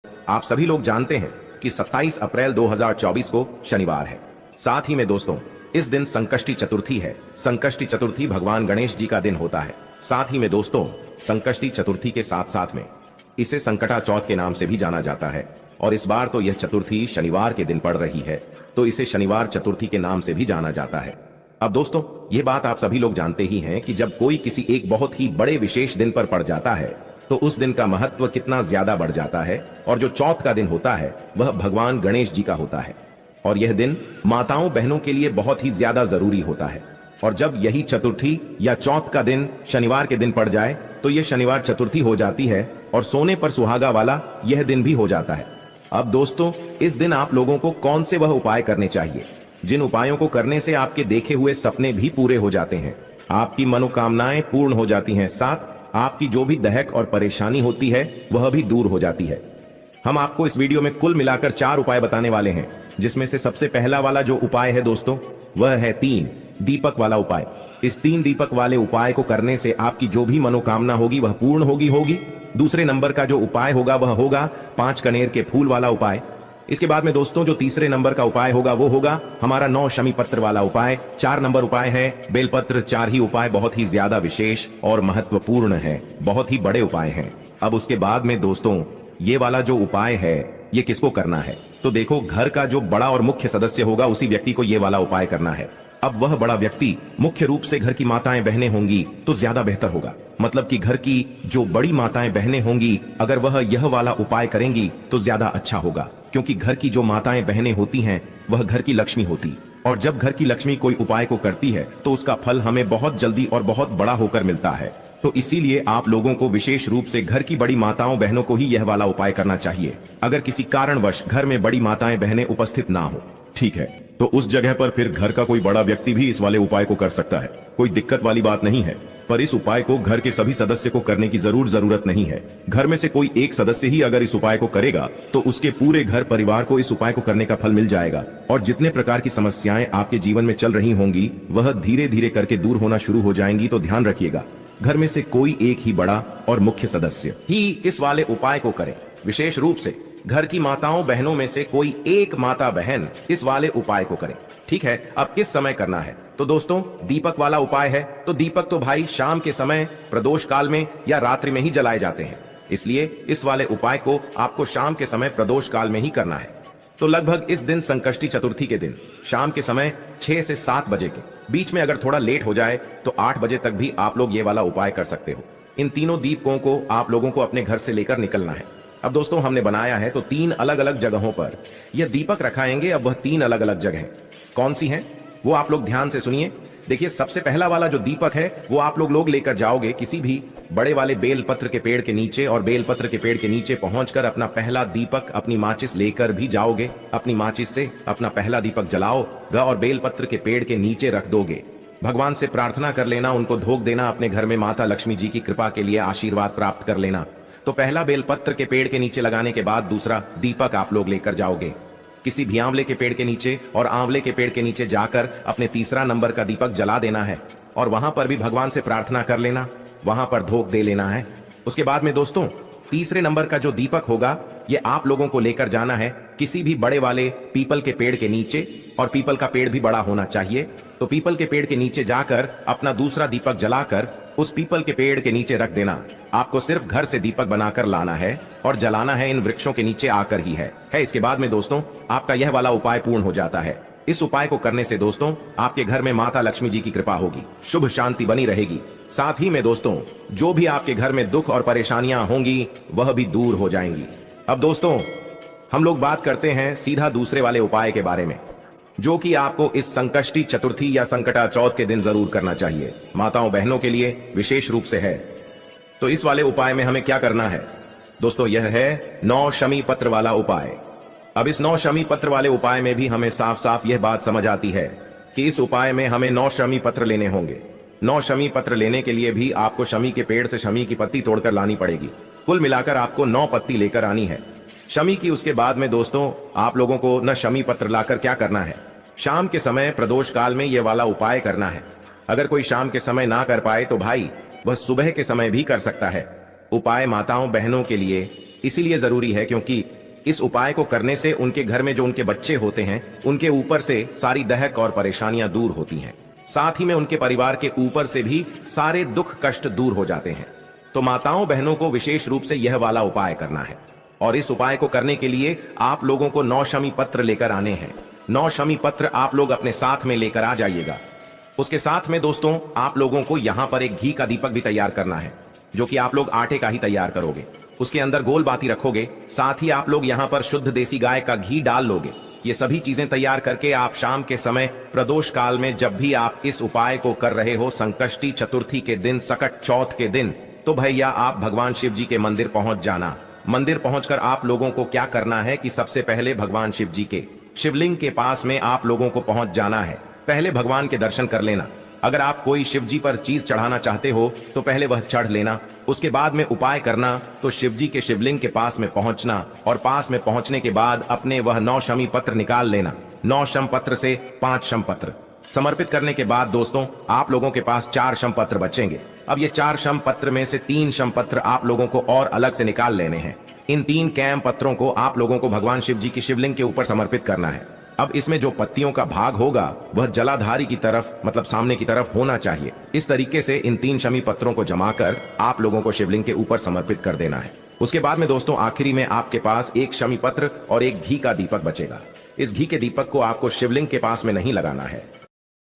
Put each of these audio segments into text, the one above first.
आप सभी लोग जानते हैं कि 27 अप्रैल 2024 को शनिवार है। साथ ही में दोस्तों इस दिन संकष्टी चतुर्थी है। संकष्टी चतुर्थी भगवान गणेश जी का दिन होता है। साथ ही में दोस्तों संकष्टी चतुर्थी के साथ साथ में इसे संकटा चौथ के नाम से भी जाना जाता है। और इस बार तो यह चतुर्थी शनिवार के दिन पड़ रही है, तो इसे शनिवार चतुर्थी के नाम से भी जाना जाता है। अब दोस्तों ये बात आप सभी लोग जानते ही हैं कि जब कोई किसी एक बहुत ही बड़े विशेष दिन पर पड़ जाता है तो उस दिन का महत्व कितना ज्यादा बढ़ जाता है। और जो चौथ का दिन होता है वह भगवान गणेश जी का होता है। और यह दिन माताओं बहनों के लिए बहुत ही ज्यादा जरूरी होता है। और जब यही चतुर्थी या चौथ का दिन शनिवार के दिन पड़ जाए तो यह शनिवार चतुर्थी हो जाती है और सोने पर सुहागा वाला यह दिन भी हो जाता है। अब दोस्तों इस दिन आप लोगों को कौन से वह उपाय करने चाहिए जिन उपायों को करने से आपके देखे हुए सपने भी पूरे हो जाते हैं, आपकी मनोकामनाएं पूर्ण हो जाती हैं, साथ आपकी जो भी दहक और परेशानी होती है वह भी दूर हो जाती है। हम आपको इस वीडियो में कुल मिलाकर 4 उपाय बताने वाले हैं, जिसमें से सबसे पहला वाला जो उपाय है दोस्तों वह है 3 दीपक वाला उपाय। इस 3 दीपक वाले उपाय को करने से आपकी जो भी मनोकामना होगी वह पूर्ण होगी। दूसरे नंबर का जो उपाय होगा वह होगा 5 कनेर के फूल वाला उपाय। इसके बाद में दोस्तों जो तीसरे नंबर का उपाय होगा वो होगा हमारा 9 शमी पत्र वाला उपाय। 4 नंबर उपाय है बेलपत्र। 4 ही उपाय बहुत ही ज्यादा विशेष और महत्वपूर्ण है, बहुत ही बड़े उपाय हैं। अब उसके बाद में दोस्तों ये वाला जो उपाय है ये किसको करना है, तो देखो घर का जो बड़ा और मुख्य सदस्य होगा उसी व्यक्ति को ये वाला उपाय करना है। अब वह बड़ा व्यक्ति मुख्य रूप से घर की माताएं बहनें होंगी तो ज्यादा बेहतर होगा। मतलब कि घर की जो बड़ी माताएं बहनें होंगी अगर वह यह वाला उपाय करेंगी तो ज्यादा अच्छा होगा, क्योंकि घर की जो माताएं बहनें होती हैं वह घर की लक्ष्मी होती। और जब घर की लक्ष्मी कोई उपाय को करती है तो उसका फल हमें बहुत जल्दी और बहुत बड़ा होकर मिलता है। तो इसीलिए आप लोगों को विशेष रूप से घर की बड़ी माताओं बहनों को ही यह वाला उपाय करना चाहिए। अगर किसी कारणवश घर में बड़ी माताएं बहनें उपस्थित ना हो, ठीक है, तो उस जगह पर फिर घर का कोई बड़ा व्यक्ति भी इस वाले उपाय को कर सकता है, कोई दिक्कत वाली बात नहीं है। पर इस उपाय को घर के सभी सदस्य को करने की जरूरत नहीं है। घर में से कोई एक सदस्य ही अगर इस उपाय को करेगा तो उसके पूरे घर परिवार को इस उपाय को करने का फल मिल जाएगा। और जितने प्रकार की समस्याएं आपके जीवन में चल रही होंगी वह धीरे धीरे करके दूर होना शुरू हो जाएंगी। तो ध्यान रखिएगा घर में से कोई एक ही बड़ा और मुख्य सदस्य ही इस वाले उपाय को करे। विशेष रूप से घर की माताओं बहनों में से कोई एक माता बहन इस वाले उपाय को करे। ठीक है, अब किस समय करना है, तो दोस्तों दीपक वाला उपाय है तो दीपक तो भाई शाम के समय प्रदोष काल में या रात्रि में ही जलाए जाते हैं। इसलिए इस वाले उपाय को आपको शाम के समय प्रदोष काल में ही करना है। तो लगभग इस दिन संकष्टी चतुर्थी के दिन शाम के समय 6 से 7 बजे के बीच में, अगर थोड़ा लेट हो जाए तो 8 बजे तक भी आप लोग ये वाला उपाय कर सकते हो। इन तीनों दीपकों को आप लोगों को अपने घर से लेकर निकलना है। अब दोस्तों हमने बनाया है तो 3 अलग अलग जगहों पर यह दीपक रखाएंगे। अब वह 3 अलग अलग जगह कौन सी हैं वो आप लोग ध्यान से सुनिए। देखिए सबसे पहला वाला जो दीपक है वो आप लोग लेकर जाओगे किसी भी बड़े वाले बेल पत्र के पेड़ के नीचे, और बेल पत्र के पेड़ के नीचे पहुंचकर अपना पहला दीपक अपनी माचिस लेकर भी जाओगे। अपनी माचिस से अपना पहला दीपक जलाओगे और बेल पत्र के पेड़ के नीचे रख दोगे। भगवान से प्रार्थना कर लेना, उनको धोख देना, अपने घर में माता लक्ष्मी जी की कृपा के लिए आशीर्वाद प्राप्त कर लेना। तो पहला बेलपत्र के पेड़ के नीचे लगाने के बाद दूसरा दीपक आप लोग लेकर जाओगे किसी भी आंवले के पेड़ के नीचे, और आंवले के पेड़ के नीचे जाकर अपने तीसरा नंबर का दीपक जला देना है। और वहां पर भी भगवान से प्रार्थना कर लेना, वहां पर धोख दे लेना है। उसके बाद में दोस्तों तीसरे नंबर का जो दीपक होगा ये आप लोगों को लेकर जाना है किसी भी बड़े वाले पीपल के पेड़ के नीचे, और पीपल का पेड़ भी बड़ा होना चाहिए। तो पीपल के पेड़ के नीचे जाकर अपना दूसरा दीपक जलाकर उस पीपल के पेड़ के नीचे रख देना। आपको सिर्फ घर से दीपक बनाकर लाना है और जलाना है इन वृक्षों के नीचे आकर ही है। इसके बाद में दोस्तों आपका यह वाला उपाय पूर्ण हो जाता है। इस उपाय को करने से दोस्तों आपके घर में माता लक्ष्मी जी की कृपा होगी, शुभ शांति बनी रहेगी। साथ ही में दोस्तों जो भी आपके घर में दुख और परेशानियां होंगी वह भी दूर हो जाएंगी। अब दोस्तों हम लोग बात करते हैं सीधा दूसरे वाले उपाय के बारे में, जो कि आपको इस संकष्टी चतुर्थी या संकटा चौथ के दिन जरूर करना चाहिए। माताओं बहनों के लिए विशेष रूप से है। तो इस वाले उपाय में हमें क्या करना है दोस्तों, यह है 9 शमी पत्र वाला उपाय। अब इस 9 शमी पत्र वाले उपाय में भी हमें साफ साफ यह बात समझ आती है कि इस उपाय में हमें 9 शमी पत्र लेने होंगे। 9 शमी पत्र लेने के लिए भी आपको शमी के पेड़ से शमी की पत्ती तोड़कर लानी पड़ेगी। कुल मिलाकर आपको 9 पत्ती लेकर आनी है शमी की। उसके बाद में दोस्तों आप लोगों को न शमी पत्र लाकर क्या करना है, शाम के समय प्रदोष काल में यह वाला उपाय करना है। अगर कोई शाम के समय ना कर पाए तो भाई वह सुबह के समय भी कर सकता है। उपाय माताओं बहनों के लिए इसीलिए जरूरी है क्योंकि इस उपाय को करने से उनके घर में जो उनके बच्चे होते हैं उनके ऊपर से सारी दहक और परेशानियां दूर होती हैं। साथ ही में उनके परिवार के ऊपर से भी सारे दुख कष्ट दूर हो जाते हैं। तो माताओं बहनों को विशेष रूप से यह वाला उपाय करना है और इस उपाय को करने के लिए आप लोगों को 9 शमी पत्र लेकर आने हैं। 9 शमी पत्र आप लोग अपने साथ में लेकर आ जाइएगा। उसके साथ में दोस्तों आप लोगों को यहां पर एक घी का दीपक भी तैयार करना है, जो कि आप लोग आटे का ही तैयार करोगे। उसके अंदर गोल बाती रखोगे, साथ ही आप लोग यहां पर शुद्ध देसी गाय का घी डाल लोगे। ये सभी चीजें तैयार करके आप शाम के समय प्रदोष काल में जब भी आप इस उपाय को कर रहे हो, संकष्टी चतुर्थी के दिन, सकट चौथ के दिन, तो भैया आप भगवान शिव जी के मंदिर पहुंच जाना। मंदिर पहुंचकर आप लोगों को क्या करना है कि सबसे पहले भगवान शिव जी के शिवलिंग के पास में आप लोगों को पहुंच जाना है। पहले भगवान के दर्शन कर लेना। अगर आप कोई शिव जी पर चीज चढ़ाना चाहते हो तो पहले वह चढ़ लेना। उसके बाद में उपाय करना तो शिव जी के शिवलिंग के पास में पहुंचना और पास में पहुंचने के बाद अपने वह 9 शमी पत्र निकाल लेना। 9 शम पत्र से 5 शम पत्र समर्पित करने के बाद दोस्तों आप लोगों के पास 4 शम पत्र बचेंगे। अब ये 4 शम पत्र में से 3 शम पत्र आप लोगों को और अलग से निकाल लेने हैं। इन 3 कैम पत्रों को आप लोगों को भगवान शिव जी की शिवलिंग के ऊपर समर्पित करना है। अब इसमें जो पत्तियों का भाग होगा वह जलाधारी की तरफ, मतलब सामने की तरफ होना चाहिए। इस तरीके से इन 3 शमी पत्रों को जमा कर आप लोगों को शिवलिंग के ऊपर समर्पित कर देना है। उसके बाद में दोस्तों आखिरी में आपके पास 1 शमी पत्र और 1 घी का दीपक बचेगा। इस घी के दीपक को आपको शिवलिंग के पास में नहीं लगाना है।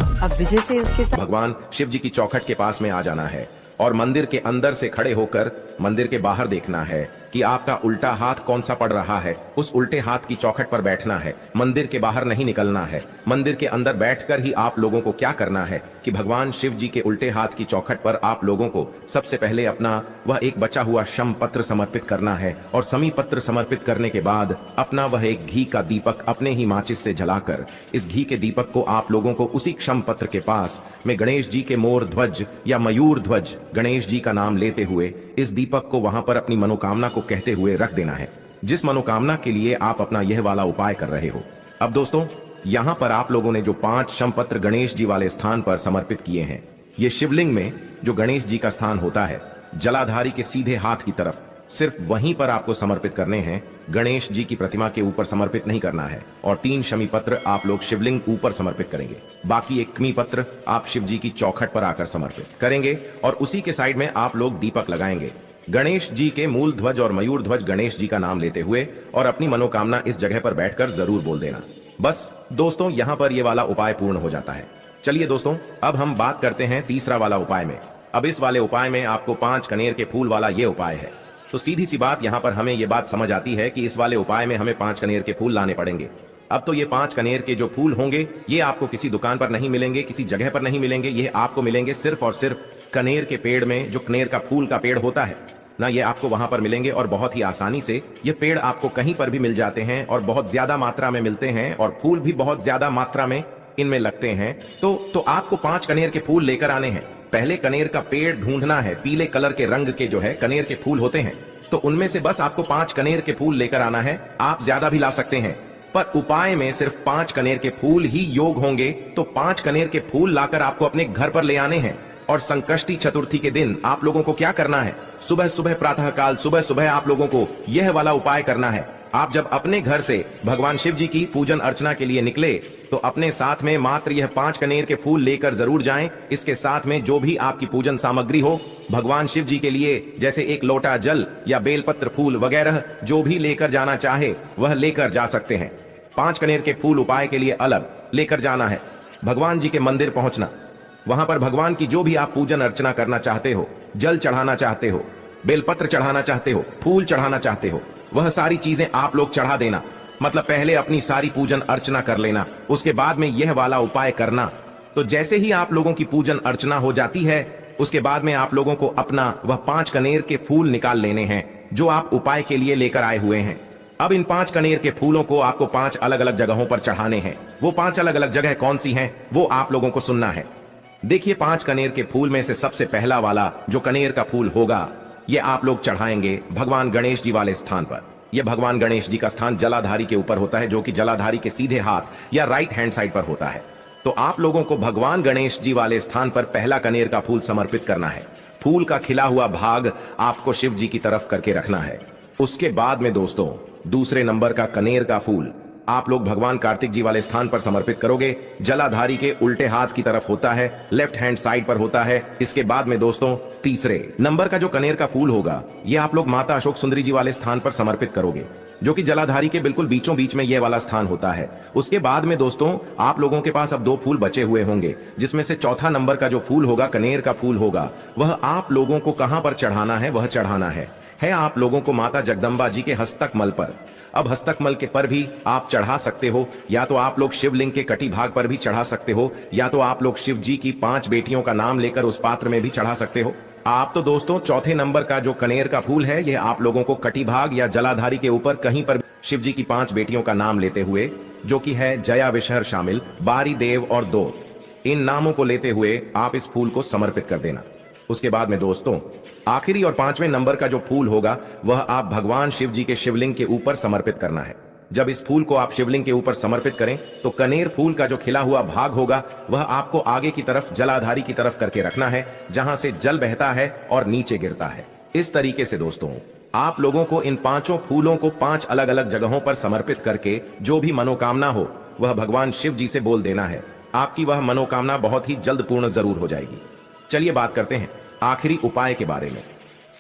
अब विजय से उसके साथ भगवान शिव जी की चौखट के पास में आ जाना है और मंदिर के अंदर से खड़े होकर मंदिर के बाहर देखना है कि आपका उल्टा हाथ कौन सा पड़ रहा है। उस उल्टे हाथ की चौखट पर बैठना है, मंदिर के बाहर नहीं निकलना है। मंदिर के अंदर बैठकर ही आप लोगों को क्या करना है कि भगवान शिव जी के उल्टे हाथ की चौखट पर आप लोगों को सबसे पहले अपना वह एक बचा हुआ शम पत्र समर्पित करना है और शमी पत्र समर्पित करने के बाद अपना वह एक घी का दीपक अपने ही माचिस से जलाकर इस घी के दीपक को आप लोगों को उसी क्षम पत्र के पास में गणेश जी के मोर ध्वज या मयूर ध्वज गणेश जी का नाम लेते हुए इस दीपक को वहां पर अपनी मनोकामना को कहते हुए रख देना है, जिस मनोकामना के लिए आप अपना यह वाला उपाय कर रहे हो। अब दोस्तों यहां पर आप लोगों ने जो 5 शमपत्र गणेश जी वाले स्थान पर समर्पित किए हैं, ये शिवलिंग में जो गणेश जी का स्थान होता है जलाधारी के सीधे हाथ की तरफ, सिर्फ वहीं पर आपको समर्पित करने हैं। गणेश जी की प्रतिमा के ऊपर समर्पित नहीं करना है। और 3 शमी पत्र आप लोग शिवलिंग ऊपर समर्पित करेंगे। बाकी 1 कमी पत्र आप शिव जी की चौखट पर आकर समर्पित करेंगे और उसी के साइड में आप लोग दीपक लगाएंगे गणेश जी के मूल ध्वज और मयूर ध्वज गणेश जी का नाम लेते हुए, और अपनी मनोकामना इस जगह पर बैठकर जरूर बोल देना। बस दोस्तों यहां पर यह वाला उपाय पूर्ण हो जाता है। चलिए दोस्तों अब हम बात करते हैं तीसरा वाला उपाय में। अब इस वाले उपाय में आपको 5 कनेर के फूल वाला ये उपाय है। तो सीधी सी बात यहां पर हमें यह बात समझ आती है कि इस वाले उपाय में हमें 5 कनेर के फूल लाने पड़ेंगे। अब तो ये 5 कनेर के जो फूल होंगे ये आपको किसी दुकान पर नहीं मिलेंगे, किसी जगह पर नहीं मिलेंगे। ये आपको मिलेंगे सिर्फ और सिर्फ कनेर के पेड़ में, जो कनेर का फूल का पेड़ होता है ना, ये आपको वहां पर मिलेंगे। और बहुत ही आसानी से ये पेड़ आपको कहीं पर भी मिल जाते हैं और बहुत ज्यादा मात्रा में मिलते हैं और फूल भी बहुत ज्यादा मात्रा में इनमें लगते हैं। तो आपको 5 कनेर के फूल लेकर आने हैं। पहले कनेर का पेड़ ढूंढना है। पीले कलर के रंग के जो है कनेर के फूल होते हैं, तो उनमें से बस आपको 5 कनेर के फूल लेकर आना है। आप ज्यादा भी ला सकते हैं, पर उपाय में सिर्फ 5 कनेर के फूल ही योग होंगे। तो 5 कनेर के फूल लाकर आपको अपने घर पर ले आने हैं। और संकष्टी चतुर्थी के दिन आप लोगों को क्या करना है, सुबह सुबह प्रातः काल सुबह सुबह आप लोगों को यह वाला उपाय करना है। आप जब अपने घर से भगवान शिव जी की पूजन अर्चना के लिए निकले तो अपने साथ में मात्र यह 5 कनेर के फूल लेकर जरूर जाएं। इसके साथ में जो भी आपकी पूजन सामग्री हो भगवान शिव जी के लिए, जैसे 1 लोटा जल या बेलपत्र फूल वगैरह जो भी लेकर जाना चाहे वह लेकर जा सकते हैं। 5 कनेर के फूल उपाय के लिए अलग लेकर जाना है। भगवान जी के मंदिर पहुंचना, वहां पर भगवान की जो भी आप पूजन अर्चना करना चाहते हो, जल चढ़ाना चाहते हो, बेलपत्र चढ़ाना चाहते हो, फूल चढ़ाना चाहते हो, वह सारी चीजें आप लोग चढ़ा देना। मतलब पहले अपनी सारी पूजन अर्चना कर लेना, उसके बाद में यह वाला उपाय करना। तो जैसे ही आप लोगों की पूजन अर्चना हो जाती है उसके बाद में आप लोगों को अपना वह 5 कनेर के फूल निकाल लेने हैं जो आप उपाय के लिए लेकर आए हुए हैं। अब इन 5 कनेर के फूलों को आपको 5 अलग अलग जगहों पर चढ़ाने हैं। वो 5 अलग अलग जगह कौन सी हैं वो आप लोगों को सुनना है। देखिए 5 कनेर के फूल में से सबसे पहला वाला जो कनेर का फूल होगा ये आप लोग चढ़ाएंगे भगवान गणेश जी वाले स्थान पर। यह भगवान गणेश जी का स्थान जलाधारी के ऊपर होता है, जो कि जलाधारी के सीधे हाथ या राइट हैंड साइड पर होता है। तो आप लोगों को भगवान गणेश जी वाले स्थान पर पहला कनेर का फूल समर्पित करना है। फूल का खिला हुआ भाग आपको शिव जी की तरफ करके रखना है। उसके बाद में दोस्तों दूसरे नंबर का कनेर का फूल आप लोग भगवान कार्तिक जी वाले स्थान पर समर्पित करोगे। जलाधारी के उल्टे हाथ की तरफ होता है, लेफ्ट हैंड साइड पर होता है। इसके बाद में दोस्तों तीसरे नंबर का जो कनेर का फूल होगा ये आप लोग माता अशोक सुंदरी जी वाले स्थान पर समर्पित करोगे, जो कि जलाधारी के बिल्कुल बीचों बीच में यह वाला स्थान होता है। उसके बाद में दोस्तों आप लोगों के पास अब 2 फूल बचे हुए होंगे, जिसमें से चौथा नंबर का जो फूल होगा, कनेर का फूल होगा, वह आप लोगों को कहां पर चढ़ाना है, वह चढ़ाना है आप लोगों को माता जगदम्बा जी के हस्तक मल पर। अब हस्तक मल के पर भी आप चढ़ा सकते हो, या तो आप लोग शिवलिंग के कटी भाग पर भी चढ़ा सकते हो, या तो आप लोग शिव जी की 5 बेटियों का नाम लेकर उस पात्र में भी चढ़ा सकते हो। आप तो दोस्तों चौथे नंबर का जो कनेर का फूल है यह आप लोगों को कटी भाग या जलाधारी के ऊपर कहीं पर शिव जी की 5 बेटियों का नाम लेते हुए, जो कि है जया, विशहर शामिल, बारी, देव और दोत, इन नामों को लेते हुए आप इस फूल को समर्पित कर देना। उसके बाद में दोस्तों आखिरी और 5वें नंबर का जो फूल होगा वह आप भगवान शिव जी के शिवलिंग के ऊपर समर्पित करना है। जब इस फूल को आप शिवलिंग के ऊपर समर्पित करें तो कनेर फूल का जो खिला हुआ भाग होगा वह आपको आगे की तरफ जलाधारी की तरफ करके रखना है, जहां से जल बहता है और नीचे गिरता है। इस तरीके से दोस्तों आप लोगों को इन 5 फूलों को 5 अलग अलग जगहों पर समर्पित करके जो भी मनोकामना हो वह भगवान शिव जी से बोल देना है। आपकी वह मनोकामना बहुत ही जल्द पूर्ण जरूर हो जाएगी। चलिए बात करते हैं आखिरी उपाय के बारे में,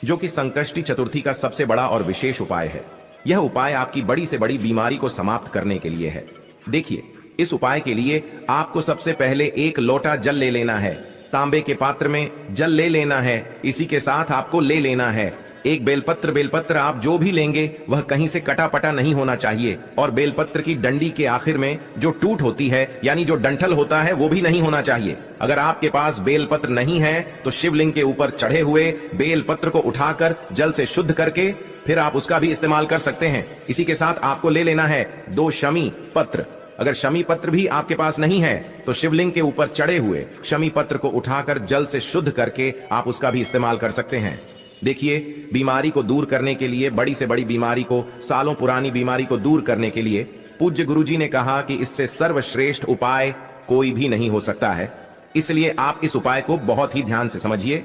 जो कि संकष्टी चतुर्थी का सबसे बड़ा और विशेष उपाय है। यह उपाय आपकी बड़ी से बड़ी बीमारी को समाप्त करने के लिए है। देखिए, इस उपाय के लिए आपको सबसे पहले 1 लोटा जल ले लेना है। तांबे के पात्र में जल ले लेना है। इसी के साथ आपको ले लेना है एक बेलपत्र आप जो भी लेंगे वह कहीं से कटा पटा नहीं होना चाहिए, और बेलपत्र की डंडी के आखिर में जो टूट होती है यानी जो डंठल होता है वो भी नहीं होना चाहिए। अगर आपके पास बेलपत्र नहीं है तो शिवलिंग के ऊपर चढ़े हुए बेलपत्र को उठाकर जल से शुद्ध करके फिर आप उसका भी इस्तेमाल कर सकते हैं। इसी के साथ आपको ले लेना है 2 शमी पत्र। अगर शमी पत्र भी आपके पास नहीं है तो शिवलिंग के ऊपर चढ़े हुए शमी पत्र को उठाकर जल से शुद्ध करके आप उसका भी इस्तेमाल कर सकते हैं। देखिए, बीमारी को दूर करने के लिए, बड़ी से बड़ी बीमारी को, सालों पुरानी बीमारी को दूर करने के लिए पूज्य गुरुजी ने कहा कि इससे सर्वश्रेष्ठ उपाय कोई भी नहीं हो सकता है। इसलिए आप इस उपाय को बहुत ही ध्यान से समझिए।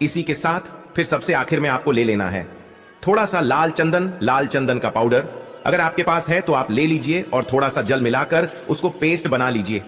इसी के साथ फिर सबसे आखिर में आपको ले लेना है थोड़ा सा लाल चंदन का पाउडर। अगर आपके पास है तो आप ले लीजिए और थोड़ा सा जल मिलाकर उसको पेस्ट बना लीजिए।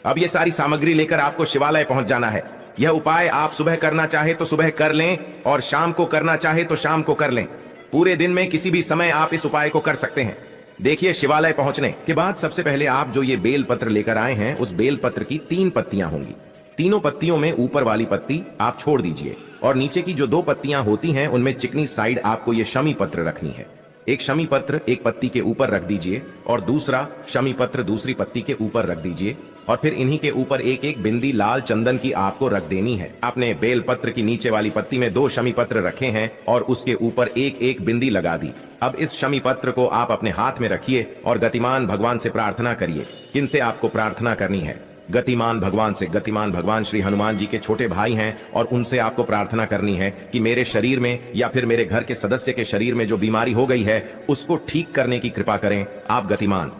अब ये सारी सामग्री लेकर आपको शिवालय पहुंच जाना है। यह उपाय आप सुबह करना चाहे तो सुबह कर लें और शाम को करना चाहे तो शाम को कर लें। पूरे दिन में किसी भी समय आप इस उपाय को कर सकते हैं। देखिए, शिवालय पहुंचने के बाद सबसे पहले आप जो ये बेल पत्र लेकर आए हैं उस बेल पत्र की 3 पत्तियां होंगी। तीनों पत्तियों में ऊपर वाली पत्ती आप छोड़ दीजिए और नीचे की जो 2 पत्तियां होती हैं उनमें चिकनी साइड आपको ये शमी पत्र रखनी है। एक शमी पत्र एक पत्ती के ऊपर रख दीजिए और दूसरा शमी पत्र दूसरी पत्ती के ऊपर रख दीजिए, और फिर इन्हीं के ऊपर एक एक बिंदी लाल चंदन की आपको रख देनी है। आपने बेल पत्र की नीचे वाली पत्ती में 2 शमी पत्र रखे हैं और उसके ऊपर एक एक बिंदी लगा दी। अब इस शमी पत्र को आप अपने हाथ में रखिए और गतिमान भगवान से प्रार्थना करिए। किनसे आपको प्रार्थना करनी है? गतिमान भगवान से। गतिमान भगवान श्री हनुमान जी के छोटे भाई हैं और उनसे आपको प्रार्थना करनी है कि मेरे शरीर में या फिर मेरे घर के सदस्य के शरीर में जो बीमारी हो गई है उसको ठीक करने की कृपा करें। आप गतिमान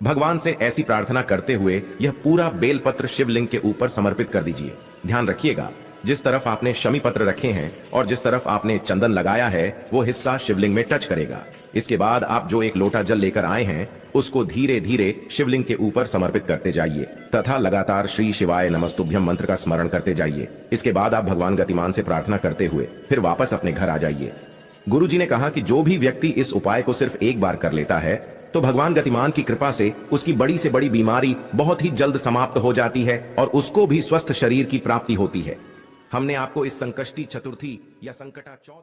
भगवान से ऐसी प्रार्थना करते हुए यह पूरा बेलपत्र शिवलिंग के ऊपर समर्पित कर दीजिए। ध्यान रखिएगा, जिस तरफ आपने शमी पत्र रखे हैं और जिस तरफ आपने चंदन लगाया है वो हिस्सा शिवलिंग में टच करेगा। इसके बाद आप जो 1 लोटा जल लेकर आए हैं उसको धीरे धीरे शिवलिंग के ऊपर समर्पित करते जाइए तथा लगातार श्री शिवाय नमस्तुभ्यम मंत्र का स्मरण करते जाइए। इसके बाद आप भगवान गतिमान से प्रार्थना करते हुए फिर वापस अपने घर आ जाइए। गुरुजी ने कहा कि जो भी व्यक्ति इस उपाय को सिर्फ एक बार कर लेता है तो भगवान गतिमान की कृपा से उसकी बड़ी से बड़ी बीमारी बहुत ही जल्द समाप्त हो जाती है और उसको भी स्वस्थ शरीर की प्राप्ति होती है। हमने आपको इस संकष्टी चतुर्थी या संकटा चौथ